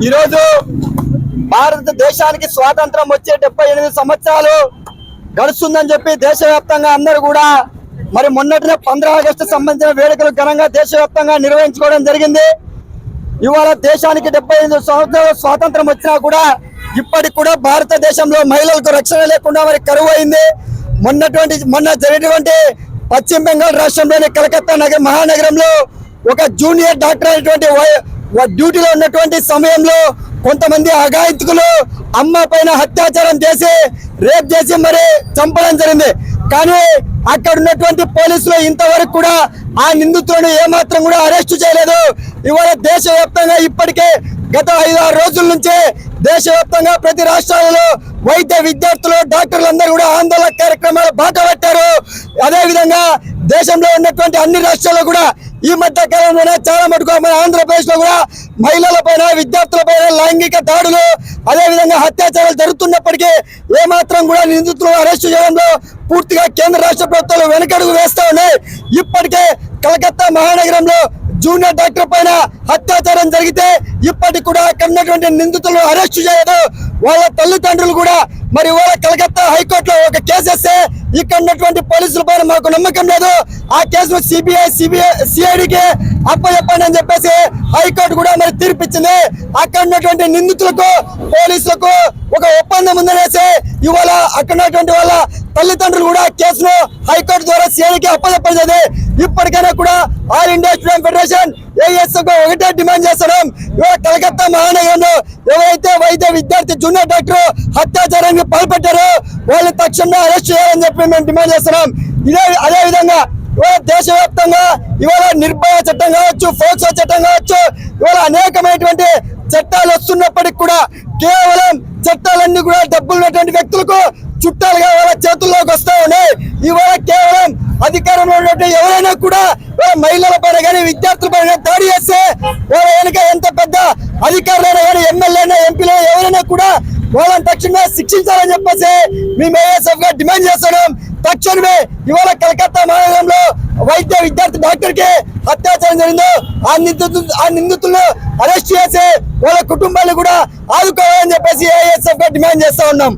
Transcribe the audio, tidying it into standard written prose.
ఈరోజు భారతదేశానికి స్వాతంత్రం వచ్చే 78 సంవత్సరాలు గడుస్తుందని చెప్పి దేశవ్యాప్తంగా అందరూ కూడా మరి మొన్నటినే 15 ఆగస్టు సంబంధించిన వేడుకలు ఘనంగా దేశవ్యాప్తంగా నిర్వహించుకోవడం జరిగింది. ఇవాళ దేశానికి 75 సంవత్సరాల స్వాతంత్రం వచ్చినా కూడా ఇప్పటికి కూడా భారతదేశంలో మహిళలకు రక్షణ లేకుండా మరి కరువు అయింది. మొన్న జరిగినటువంటి పశ్చిమ బెంగాల్ రాష్ట్రంలోని కలకత్తా మహానగరంలో ఒక జూనియర్ డాక్టర్ అయినటువంటి డ్యూటీలో ఉన్నటువంటి సమయంలో కొంతమంది అఘాయితులు అమ్మ పైన అత్యాచారం చేసి రేప్ చేసి మరి చంపడం జరిగింది. కానీ అక్కడ ఉన్నటువంటి పోలీసులు ఇంతవరకు కూడా ఆ నిందితులను ఏమాత్రం కూడా అరెస్టు చేయలేదు. ఇవాళ దేశవ్యాప్తంగా ఇప్పటికే గత 5-6 రోజుల నుంచే దేశవ్యాప్తంగా ప్రతి రాష్ట్రాలలో వైద్య విద్యార్థులు డాక్టర్లు అందరూ కూడా ఆందోళన కార్యక్రమాలు బాట పట్టారు. అదేవిధంగా దేశంలో ఉన్నటువంటి అన్ని రాష్ట్రాల్లో కూడా ఈ మధ్య కాలంలోనే చాలా మటుకు మన ఆంధ్రప్రదేశ్ లో కూడా మహిళల పైన విద్యార్థుల పైన లైంగిక దాడులు అదేవిధంగా అత్యాచారాలు జరుగుతున్నప్పటికీ ఏమాత్రం కూడా నిందితులు అరెస్టు చేయడంలో పూర్తిగా కేంద్ర రాష్ట్ర ప్రభుత్వాలు వెనకడుగు వేస్తా ఉన్నాయి. ఇప్పటికే కలకత్తా మహానగరంలో జూనియర్ డాక్టర్ పైన అత్యాచారం జరిగితే ఇప్పటికి కూడా అక్కడ ఉన్నటువంటి నిందితులను అరెస్టు చేయదు. వాళ్ళ తల్లిదండ్రులు కూడా మరి వాళ్ళ కలకత్తా హైకోర్టులో ఒక కేసు వేస్తే ఇక్కడ ఉన్నటువంటి పోలీసుల పైన మాకు నమ్మకం లేదు, ఆ కేసును సిఐడికి అప్పచెప్పండి అని చెప్పేసి హైకోర్టు కూడా మరి తీర్పిచ్చింది. అక్కడ ఉన్నటువంటి నిందితులకు పోలీసులకు ఒక ఒప్పందం ఉందనేసి ఇవాళ అక్కడ ఉన్నటువంటి వాళ్ళ తల్లిదండ్రులు కూడా కేసును హైకోర్టు ద్వారా సిఐడికి అప్పచెప్పలేదు. ఇప్పటికైనా కూడా all India student federation ASF ఒకటే డిమాండ్ చేస్తున్నాం. ఇవాళ కలకత్తా మహానగరంలో ఎవరైతే వైద్య విద్యార్థి జూనియర్ డాక్టర్ అత్యాచారానికి పాల్పడ్డారో వాళ్ళు తక్షణమే అరెస్ట్ చేయాలని చెప్పి మేము డిమాండ్ చేస్తున్నాం. అదే విధంగా ఇవాళ దేశవ్యాప్తంగా ఇవాళ నిర్భయ చట్టం కావచ్చు, ఫోక్సో చట్టం కావచ్చు, ఇవాళ అనేకమైనటువంటి చట్టాలు వస్తున్నప్పటికి కూడా కేవలం చట్టాలన్నీ కూడా డబ్బులు ఉన్నటువంటి వ్యక్తులకు చుట్టాలుగా వాళ్ళ చేతుల్లోకి వస్తా ఉన్నాయి. ఇవాళ కేవలం అధికారంలో ఉన్నటువంటి ఎవరైనా కూడా మహిళల పైన కానీ విద్యార్థుల పైన దాడి చేస్తే వాళ్ళ వెనుక ఎంత పెద్ద అధికారులైనా కానీ ఎమ్మెల్యేనా ఎంపీలు ఎవరైనా కూడా వాళ్ళని తక్షణమే శిక్షించాలని చెప్పేసి మేము ఏఎస్ఎఫ్ గా డిమాండ్ చేస్తున్నాం. తక్షణమే ఇవాళ కలకత్తా మహానగరంలో వైద్య విద్యార్థి డాక్టర్ కి అత్యాచారం జరిగిందో ఆ నిందితులను అరెస్ట్ చేసి వాళ్ళ కుటుంబాన్ని కూడా ఆదుకోవాలని చెప్పేసి ఏఎస్ఎఫ్ గా డిమాండ్ చేస్తా ఉన్నాం.